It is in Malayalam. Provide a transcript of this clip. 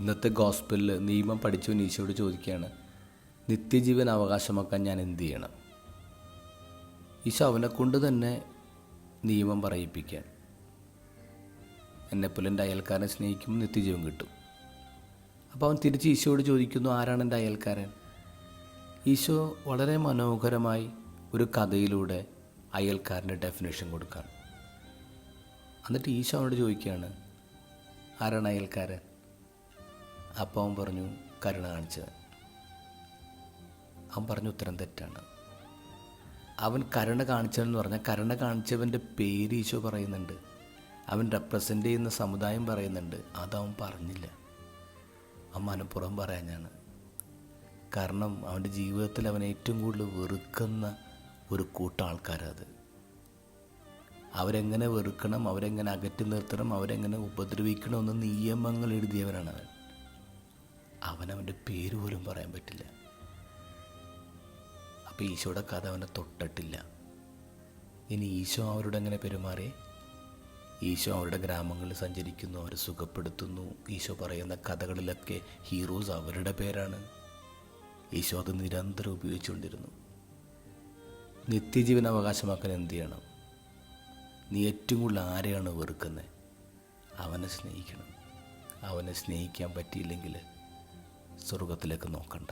ഇന്നത്തെ ഗോസ്പലിൽ നിയമം പഠിച്ചു ഈശോയോട് ചോദിക്കുകയാണ്, നിത്യജീവൻ അവകാശമാക്കാൻ ഞാൻ എന്ത് ചെയ്യണം? ഈശോ അവനെ കൊണ്ട് തന്നെ നിയമം പറയിപ്പിക്കാൻ, എന്നെപ്പോലെ എൻ്റെ അയൽക്കാരനെ സ്നേഹിക്കുമ്പോൾ നിത്യജീവൻ കിട്ടും. അപ്പോൾ അവൻ തിരിച്ച് ഈശോയോട് ചോദിക്കുന്നു, ആരാണ് എൻ്റെ അയൽക്കാരൻ? ഈശോ വളരെ മനോഹരമായി ഒരു കഥയിലൂടെ അയൽക്കാരൻ്റെ ഡെഫിനേഷൻ കൊടുക്കുകയാണ്. എന്നിട്ട് ഈശോ അവനോട് ചോദിക്കുകയാണ്, ആരാണ് അയൽക്കാരൻ? അപ്പോൾ അവൻ പറഞ്ഞു, കരുണ കാണിച്ചവൻ. അവൻ പറഞ്ഞ ഉത്തരം തെറ്റാണ്. അവൻ കരുണ കാണിച്ചവൻ എന്ന് പറഞ്ഞാൽ കരുണ കാണിച്ചവൻ്റെ പേര് ഈശോ പറയുന്നുണ്ട്, അവൻ റെപ്രസെൻ്റ് ചെയ്യുന്ന സമുദായം പറയുന്നുണ്ട്. അതവൻ പറഞ്ഞില്ല. അവൻ മനഃപൂർവ്വം പറയാനാണ്. കാരണം അവൻ്റെ ജീവിതത്തിൽ അവൻ ഏറ്റവും കൂടുതൽ വെറുക്കുന്ന ഒരു കൂട്ടം ആൾക്കാരത്. അവരെങ്ങനെ വെറുക്കണം, അവരെങ്ങനെ അകറ്റി നിർത്തണം, അവരെങ്ങനെ ഉപദ്രവിക്കണമെന്ന് നിയമങ്ങൾ എഴുതിയവനാണ് അവൻ. അവനവൻ്റെ പേര് പോലും പറയാൻ പറ്റില്ല. അപ്പോൾ ഈശോയുടെ കഥ അവനെ തൊട്ടിട്ടില്ല. ഇനി ഈശോ അവരോട് എങ്ങനെ പെരുമാറി? ഈശോ അവരുടെ ഗ്രാമങ്ങളിൽ സഞ്ചരിക്കുന്നു, അവരെ സുഖപ്പെടുത്തുന്നു. ഈശോ പറയുന്ന കഥകളിലൊക്കെ ഹീറോസ് അവരുടെ പേരാണ്. ഈശോ അത് നിരന്തരം ഉപയോഗിച്ചുകൊണ്ടിരുന്നു. നിത്യജീവൻ അവകാശമാക്കാൻ എന്ത് ചെയ്യണം? നീ ഏറ്റവും കൂടുതൽ ആരെയാണ് വെറുക്കുന്നത്? അവനെ സ്നേഹിക്കണം. അവനെ സ്നേഹിക്കാൻ പറ്റിയില്ലെങ്കിൽ സ്വർഗത്തിലേക്ക് നോക്കണ്ട.